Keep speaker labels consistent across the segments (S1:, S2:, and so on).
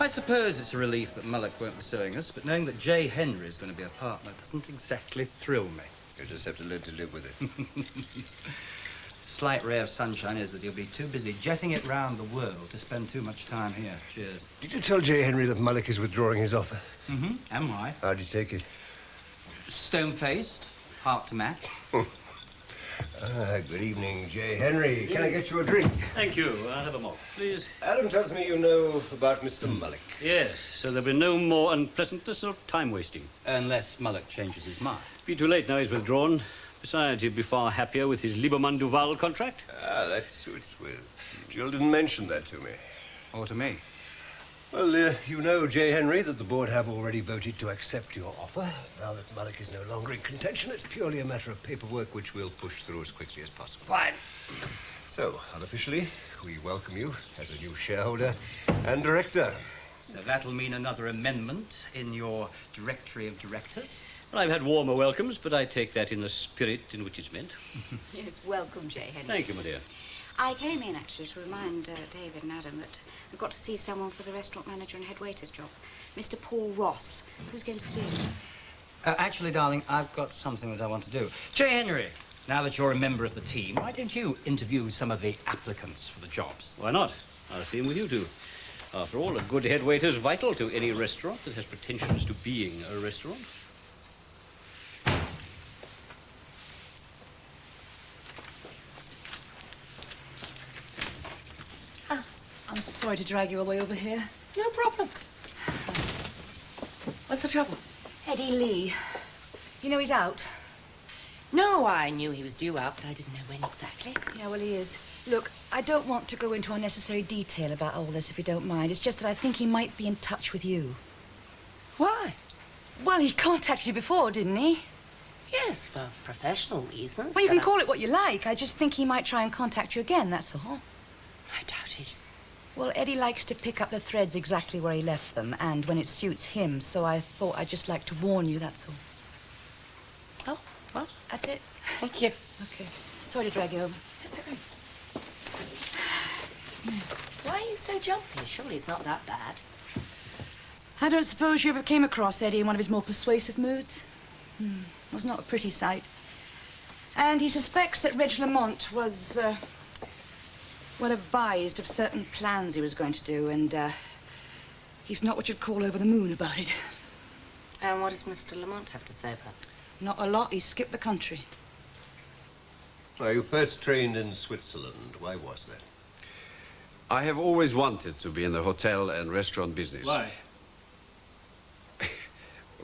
S1: I suppose it's a relief that Mullock won't be suing us, but knowing that J. Henry is going to be a partner doesn't exactly thrill me.
S2: You just have to learn to live with it.
S1: Slight ray of sunshine is that he'll be too busy jetting it round the world to spend too much time here. Cheers.
S2: Did you tell J. Henry that Mullock is withdrawing his offer?
S1: Mm-hmm. And why?
S2: How'd you take it?
S1: Stone-faced, heart to match.
S2: Good evening, J. Henry. Can I get you a drink?
S3: Thank you. I'll have a mop, please.
S2: Adam tells me you know about Mr. Mullock.
S3: Yes, so there'll be no more unpleasantness or time wasting.
S1: Unless Mullock changes his mind.
S3: Be too late now he's withdrawn. Besides, he'd be far happier with his Lieberman Duval contract.
S2: Ah, that suits Will. Jill didn't mention that to me.
S1: Or to me.
S2: Well, you know, J. Henry, that the board have already voted to accept your offer. Now that Mullock is no longer in contention, it's purely a matter of paperwork which we'll push through as quickly as possible.
S1: Fine.
S2: So, unofficially, we welcome you as a new shareholder and director.
S1: So that'll mean another amendment in your directory of directors?
S3: Well, I've had warmer welcomes, but I take that in the spirit in which it's meant.
S4: Yes, welcome, J. Henry.
S3: Thank you, my dear.
S4: I came in, actually, to remind David and Adam that we've got to see someone for the restaurant manager and head waiter's job. Mr. Paul Ross. Who's going to see him?
S1: Actually, darling, I've got something that I want to do. J. Henry, now that you're a member of the team, why don't you interview some of the applicants for the jobs?
S3: Why not? I'll see him with you two. After all, a good head waiter's vital to any restaurant that has pretensions to being a restaurant.
S5: I'm sorry to drag you all the way over here. No problem. What's the trouble?
S4: Eddie Lee.
S5: You know he's out.
S6: No, I knew he was due out, but I didn't know when exactly.
S5: Yeah, well, he is. Look, I don't want to go into unnecessary detail about all this, if you don't mind. It's just that I think he might be in touch with you.
S6: Why?
S5: Well, he contacted you before, didn't he?
S6: Yes, for professional reasons.
S5: Well, you
S6: but
S5: can call it what you like. I just think he might try and contact you again, that's all.
S6: I doubt it.
S5: Well, Eddie likes to pick up the threads exactly where he left them, and when it suits him, so I thought I'd just like to warn you, that's all.
S6: Oh, well,
S5: That's it?
S6: thank you.
S5: Okay. Sorry to drag you over.
S6: That's okay. Why are you so jumpy? Surely it's not that bad.
S5: I don't suppose you ever came across Eddie in one of his more persuasive moods? It was not a pretty sight. And he suspects that Reg Lamont was, well, advised of certain plans he was going to do, and he's not what you'd call over the moon about it.
S6: And what does Mr. Lamont have to say about it?
S5: Not a lot. He skipped the country.
S2: Now, you first trained in Switzerland. Why was that?
S7: I have always wanted to be in the hotel and restaurant business.
S3: Why?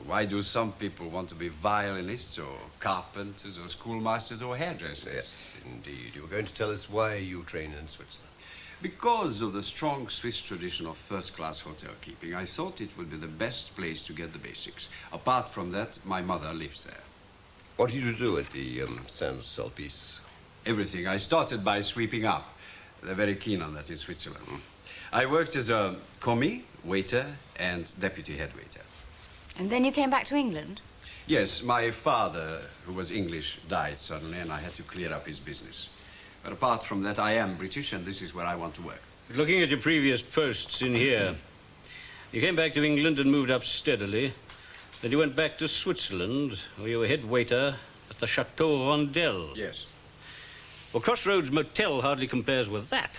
S7: Why do some people want to be violinists or carpenters or schoolmasters or hairdressers?
S2: Yes, indeed. You were going to tell us why you trained in Switzerland.
S7: Because of the strong Swiss tradition of first-class hotel keeping, I thought it would be the best place to get the basics. Apart from that, my mother lives there.
S2: What did you do at the Saint-Sulpice?
S7: Everything. I started by sweeping up. They're very keen on that in Switzerland. I worked as a commis, waiter, and deputy head waiter.
S4: And then you came back to England?
S7: Yes, my father, who was English, died suddenly, and I had to clear up his business. But apart from that, I am British, and this is where I want to work.
S3: Looking at your previous posts in here, you came back to England and moved up steadily. Then you went back to Switzerland, where you were head waiter at the Chateau Rondel.
S7: Yes.
S3: Well, Crossroads Motel hardly compares with that.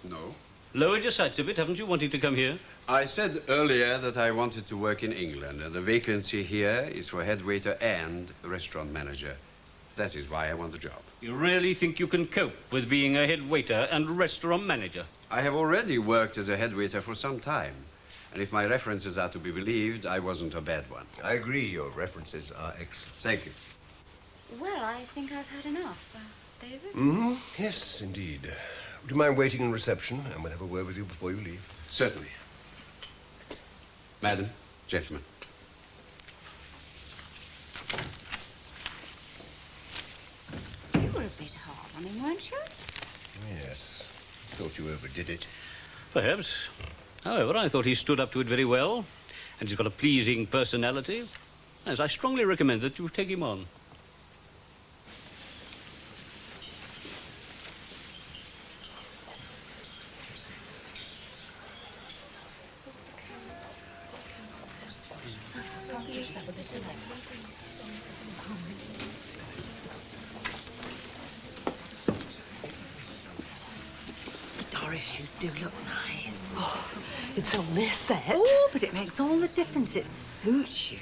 S7: No.
S3: Lowered your sights a bit, haven't you, wanting to come here?
S7: I said earlier that I wanted to work in England, and the vacancy here is for head waiter and restaurant manager. That is why I want the job.
S3: You really think you can cope with being a head waiter and restaurant manager?
S7: I have already worked as a head waiter for some time, and if my references are to be believed, I wasn't a bad one.
S2: I agree. Your references are excellent.
S7: Thank you.
S4: Well, I think I've had enough. David?
S2: Mm-hmm. Yes, indeed. Would you mind waiting in reception, and we'll have a word with you before you leave?
S7: Certainly. Madam, gentlemen.
S4: You were a bit hard on him, weren't you?
S2: Yes. Thought you overdid it.
S3: Perhaps. However, I thought he stood up to it very well, and he's got a pleasing personality. Yes, I strongly recommend that you take him on.
S8: Doris, you do look nice.
S9: Oh, it's only a set.
S8: Oh, but it makes all the difference. It suits you.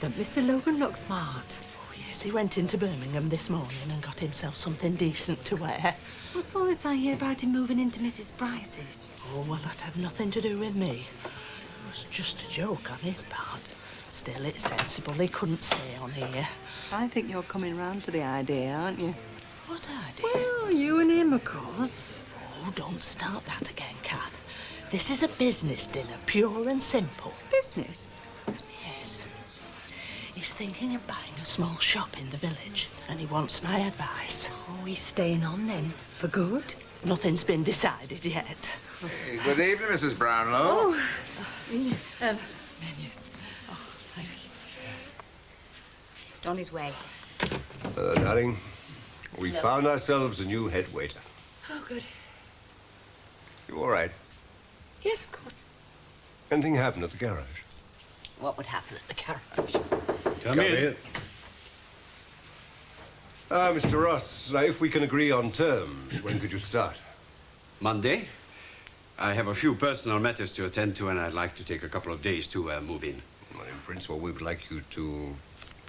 S8: Don't Mr. Logan look smart?
S9: Oh, yes, he went into Birmingham this morning and got himself something decent to wear.
S8: What's all this I hear about him moving into Mrs. Bryce's?
S9: Oh, well, that had nothing to do with me. It was just a joke on his part. Still, it's sensible. He couldn't stay on here.
S8: I think you're coming round to the idea, aren't you?
S9: What idea?
S8: Well, you and him, of course.
S9: Oh, don't start that again, Kath. This is a business dinner, pure and simple.
S8: Business?
S9: Yes. He's thinking of buying a small shop in the village, and he wants my advice.
S8: Oh, he's staying on then, for good?
S9: Nothing's been decided yet.
S10: Hey, good evening, Mrs. Brownlow.
S8: Oh, menus.
S9: Oh, thank you.
S4: It's on his way.
S2: Darling, we found ourselves a new head waiter.
S8: Oh, good.
S2: You all right?
S8: Yes, of course.
S2: Anything happened at the garage?
S9: What would happen at the garage?
S3: Come in.
S2: Mr. Ross, now, if we can agree on terms, when could you start?
S7: Monday. I have a few personal matters to attend to, and I'd like to take a couple of days to move in.
S2: Well, in principle, we would like you to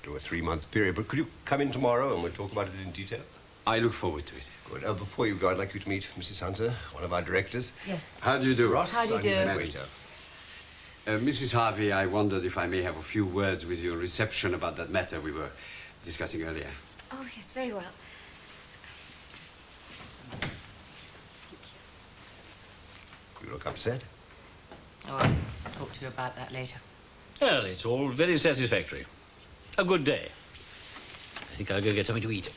S2: do a 3-month period, but could you come in tomorrow and we'll talk about it in detail?
S7: I look forward to it.
S2: Good. Before you go, I'd like you to meet Mrs. Hunter, one of our directors.
S8: Yes.
S7: How do you do?
S2: Ross,
S8: How do you
S2: I'm
S8: do?
S2: the head waiter.
S7: Mrs. Harvey, I wondered if I may have a few words with your reception about that matter we were discussing earlier.
S4: Oh, yes, very well.
S2: You look upset.
S6: Oh, I'll talk to you about that later.
S3: Well, it's all very satisfactory. A good day. I think I'll go get something to eat.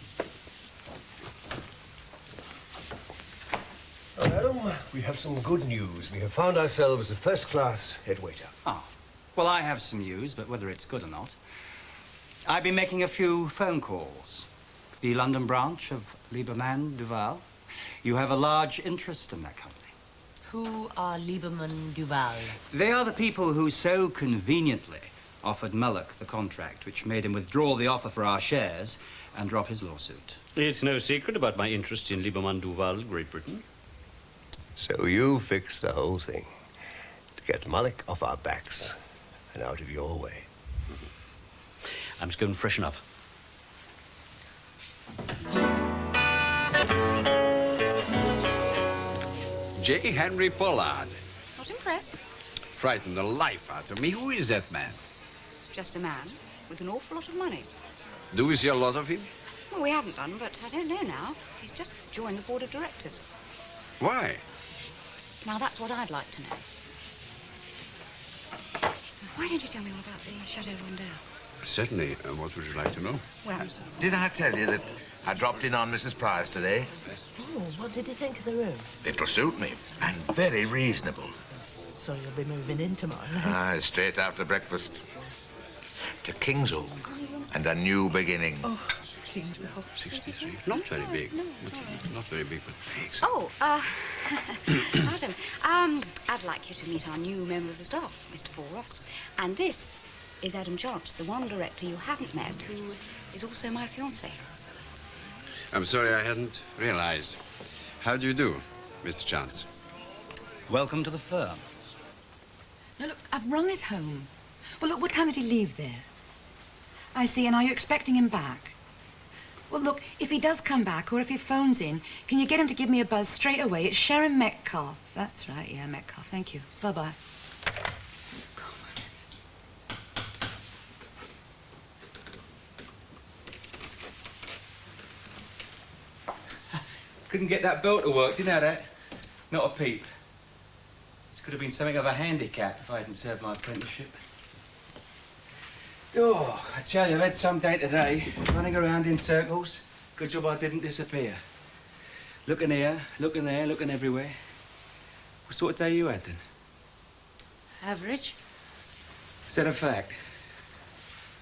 S2: Now, madam, we have some good news. We have found ourselves a first-class head waiter.
S1: Ah, well, I have some news, but whether it's good or not. I've been making a few phone calls. The London branch of Lieberman Duval. You have a large interest in that company.
S6: Who are Lieberman Duval?
S1: They are the people who so conveniently offered Mullock the contract, which made him withdraw the offer for our shares and drop his lawsuit.
S3: It's no secret about my interest in Lieberman Duval, Great Britain.
S2: So you fixed the whole thing to get Mullock off our backs and out of your way.
S3: I'm just going to freshen up.
S7: J. Henry Pollard.
S4: Not impressed.
S7: Frightened the life out of me. Who is that man?
S4: Just a man with an awful lot of money.
S7: Do we see a lot of him?
S4: Well, we haven't done, but I don't know now. He's just joined the board of directors.
S7: Why?
S4: Now, that's what I'd like to know. Why don't you tell me all about the Chateau Rondel?
S7: Certainly. What would you like to know?
S4: Well,
S10: Did I tell you that I dropped in on Mrs. Price today?
S9: Oh, what did you think of the room?
S10: It'll suit me, and very reasonable.
S9: So you'll be moving in tomorrow night?
S10: Aye, straight after breakfast. To King's Oak, and a new beginning.
S9: Oh, King's Oak.
S7: 63. Not very big. Not very big, but big.
S4: oh, madam, I'd like you to meet our new member of the staff, Mr. Paul Ross. And this is Adam Chance, the one director you haven't met, who is also my fiancé.
S7: I'm sorry I hadn't realized. How do you do, Mr. Chance?
S1: Welcome to the firm.
S5: Now, look, I've rung his home. Well, look, what time did he leave there? I see, and are you expecting him back? Well, look, if he does come back, or if he phones in, can you get him to give me a buzz straight away? It's Sharon Metcalfe. That's right, yeah, Metcalfe. Thank you. Bye-bye.
S11: Couldn't get that belt to work, didn't I, that? Not a peep. This could have been something of a handicap if I hadn't served my apprenticeship. Oh, I tell you, I've had some day today, running around in circles. Good job I didn't disappear. Looking here, looking there, looking everywhere. What sort of day you had, then?
S5: Average.
S11: Is that a fact?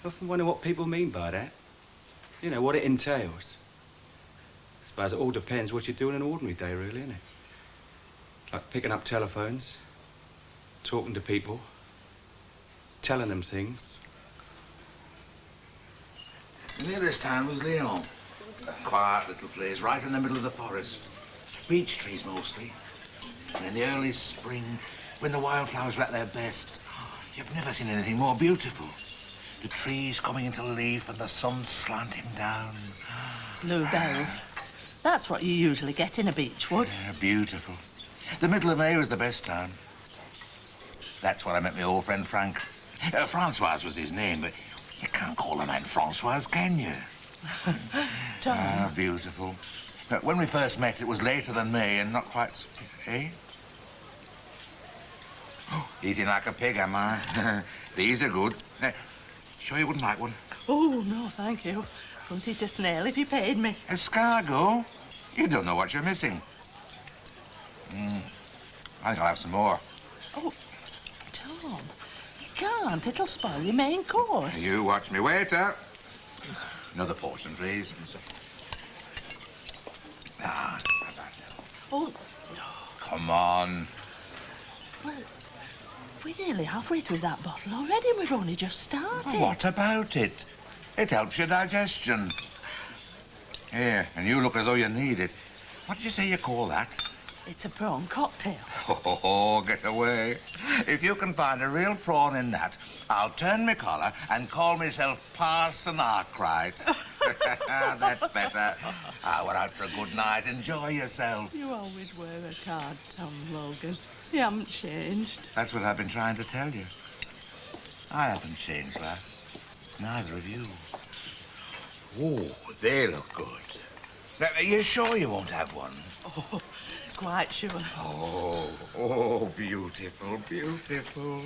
S11: I often wonder what people mean by that. You know, what it entails. I suppose it all depends what you do on an ordinary day, really, isn't it? Like picking up telephones, talking to people, telling them things.
S10: The nearest town was Lyon. Quiet little place, right in the middle of the forest. Beech trees, mostly. And in the early spring, when the wildflowers are at their best, you've never seen anything more beautiful. The trees coming into leaf and the sun slanting down.
S9: Bluebells. That's what you usually get in a beech wood.
S10: Yeah, beautiful. The middle of May was the best time. That's when I met my old friend Frank. Francois was his name, but you can't call a man Francois, can you?
S9: Tom.
S10: Ah, beautiful. But when we first met, it was later than May and not quite... Eh? Oh, eating like a pig, am I? These are good. Sure you wouldn't like one?
S9: Oh, no, thank you. Couldn't eat a snail if you paid me.
S10: Escargot? You don't know what you're missing. I think I'll have some more.
S9: Oh, Tom, you can't. It'll spoil your main course.
S10: You watch me. Waiter. Another portion, please. Ah, not bad.
S9: Oh.
S10: Come on.
S9: Well, we're nearly halfway through that bottle already and we've only just started.
S10: What about it? It helps your digestion. Here, and you look as though you need it. What did you say you call that?
S9: It's a prawn cocktail.
S10: Oh, get away. If you can find a real prawn in that, I'll turn my collar and call myself Parson Arkwright. That's better. We're out for a good night. Enjoy yourself.
S9: You always wear a card, Tom Logan. You haven't changed.
S10: That's what I've been trying to tell you. I haven't changed, lass. Neither of you. Oh, they look good. Now, are you sure you won't have one?
S9: Oh, quite sure.
S10: Oh, beautiful, beautiful.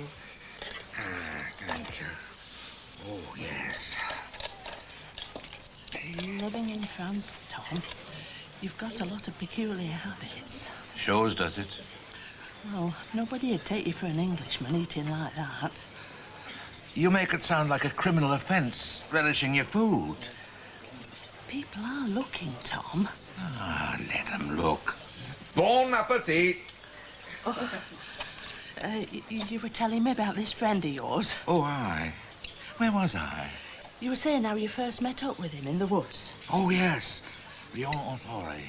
S10: Thank you. Oh, yes.
S9: Living in France, Tom, you've got a lot of peculiar habits.
S10: Shows, does it?
S9: Well, nobody would take you for an Englishman eating like that.
S10: You make it sound like a criminal offence, relishing your food.
S9: People are looking, Tom.
S10: Let them look. Bon appetit.
S9: Oh, you were telling me about this friend of yours.
S10: Oh, aye. Where was I?
S9: You were saying how you first met up with him in the woods.
S10: Oh, yes. Lyon Enfoiré.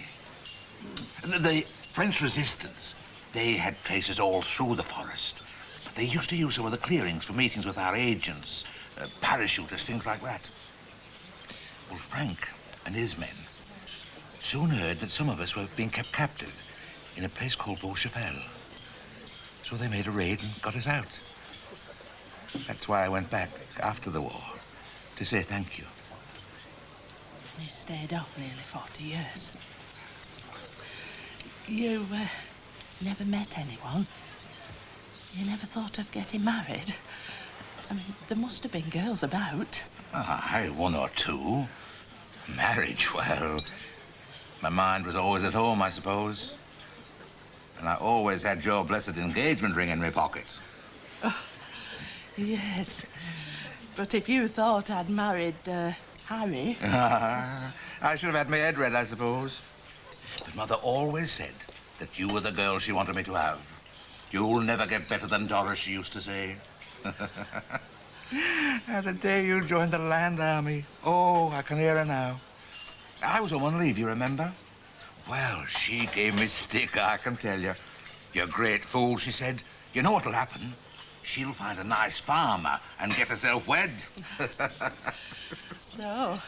S10: The French resistance, they had places all through the forest. They used to use some of the clearings for meetings with our agents, parachutists, things like that. Well, Frank and his men soon heard that some of us were being kept captive in a place called Beauchevel. So they made a raid and got us out. That's why I went back after the war, to say thank you.
S9: You stayed up nearly 40 years. You never met anyone? You never thought of getting married? I mean, there must have been girls about.
S10: Aye, one or two. Marriage, well, my mind was always at home, I suppose. And I always had your blessed engagement ring in my pocket.
S9: Oh, yes. But if you thought I'd married, Harry...
S10: I should have had my head read, I suppose. But Mother always said that you were the girl she wanted me to have. You'll never get better than Doris, she used to say. The day you joined the Land Army. Oh, I can hear her now. I was on leave, you remember? Well, she gave me stick, I can tell you. You great fool, she said. You know what'll happen? She'll find a nice farmer and get herself wed.
S9: So,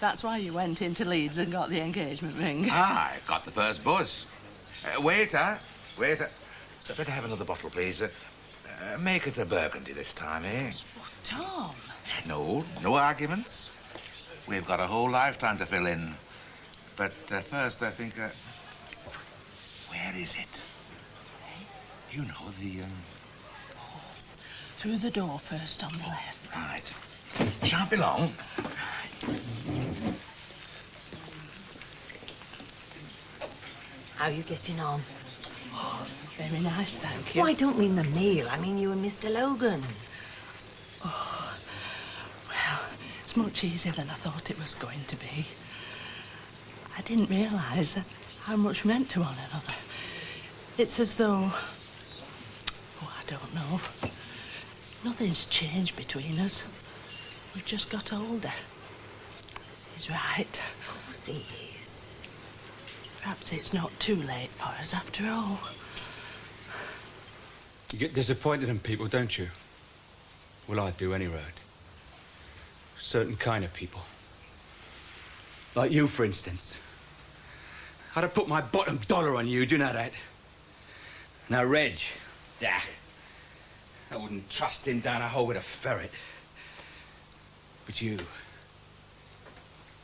S9: that's why you went into Leeds and got the engagement ring?
S10: I got the first bus. Waiter. So better have another bottle, please. Make it a burgundy this time, eh?
S9: Oh, Tom.
S10: No arguments. We've got a whole lifetime to fill in. But first, I think... where is it? You know, the...
S9: Through the door first on the left.
S10: Right. Shan't be long.
S8: How are you getting on?
S9: Oh, very nice, thank you.
S8: Well, I don't mean the meal. I mean you and Mr. Logan.
S9: Oh, well, it's much easier than I thought it was going to be. I didn't realise how much we meant to one another. It's as though... Oh, I don't know. Nothing's changed between us. We've just got older. He's right.
S8: Of course he is.
S9: Perhaps it's not too late for us after all.
S11: You get disappointed in people, don't you? Well, I do, any road. Certain kind of people. Like you, for instance. I'd have put my bottom dollar on you, do you know that? Now, Reg, I wouldn't trust him down a hole with a ferret. But you,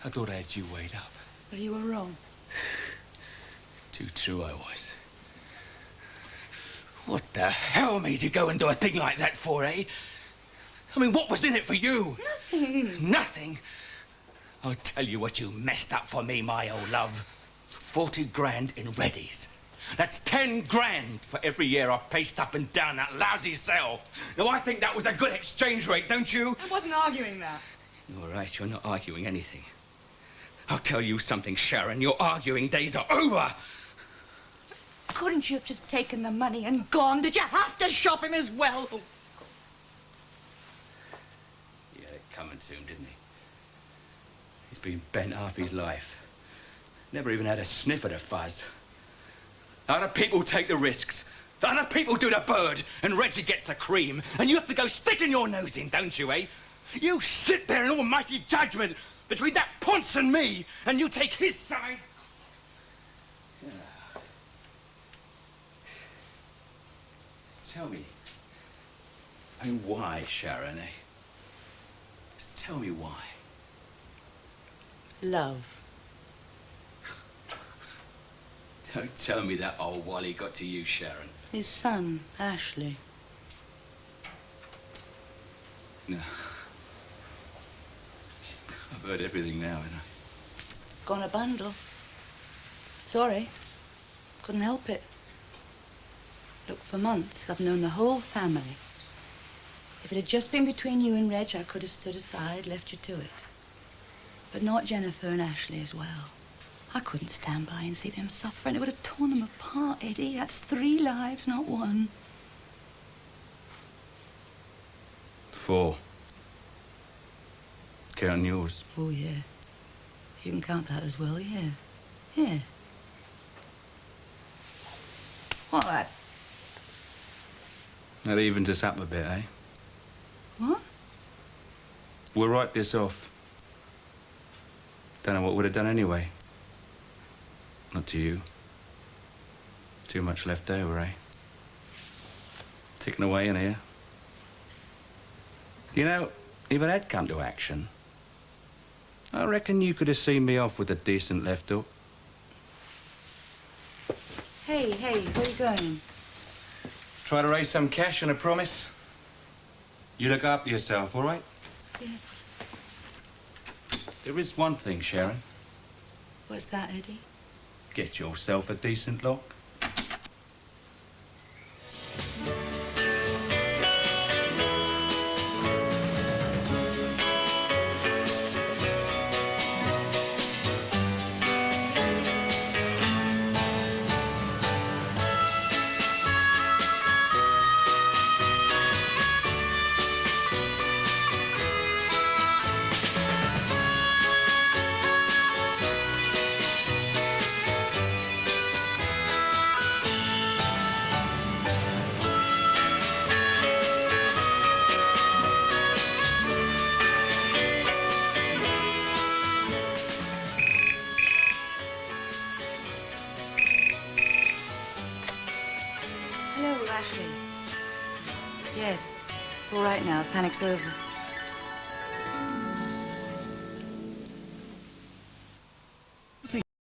S11: I thought I had you weighed up.
S5: Well, you were wrong.
S11: Too true I was. What the hell made you go and do a thing like that for, eh? I mean, what was in it for you?
S5: Nothing.
S11: Nothing? I'll tell you what you messed up for me, my old love. 40 grand in readies. That's 10 grand for every year I've paced up and down that lousy cell. Now, I think that was a good exchange rate, don't you?
S5: I wasn't arguing that.
S11: All right, you're not arguing anything. I'll tell you something, Sharon. Your arguing days are over.
S5: Couldn't you have just taken the money and gone? Did you have to shop him as well? Oh.
S11: He had it coming to him, didn't he? He's been bent half his life. Never even had a sniff at a fuzz. Other people take the risks. Other people do the bird, and Reggie gets the cream, and you have to go sticking your nose in, don't you, eh? You sit there in almighty judgment between that Ponce and me, and you take his side. Yeah. Just tell me, I mean, why, Sharon, eh? Just tell me why.
S6: Love.
S11: Don't tell me that old Wally got to you, Sharon.
S5: His son, Ashley.
S11: No. I've heard everything now, haven't I?
S5: Gone a bundle. Sorry. Couldn't help it. Look, for months, I've known the whole family. If it had just been between you and Reg, I could have stood aside, left you to it. But not Jennifer and Ashley as well. I couldn't stand by and see them suffering. It would have torn them apart, Eddie. That's 3 lives, not 1.
S11: 4. Counting yours.
S5: Oh, yeah. You can count that as well, yeah. Yeah. What, that?
S11: That evens us up a bit, eh?
S5: What?
S11: We'll write this off. Don't know what would have done anyway. Not to you. Too much left over, eh? Ticking away in here. You know, if it had come to action, I reckon you could have seen me off with a decent left hook.
S5: Hey, where are you going?
S11: Try to raise some cash and a promise. You look after yourself, all right?
S5: Yeah.
S11: There is one thing, Sharon.
S5: What's that, Eddie?
S11: Get yourself a decent lock.
S5: Yes. It's all right now. Panic's over.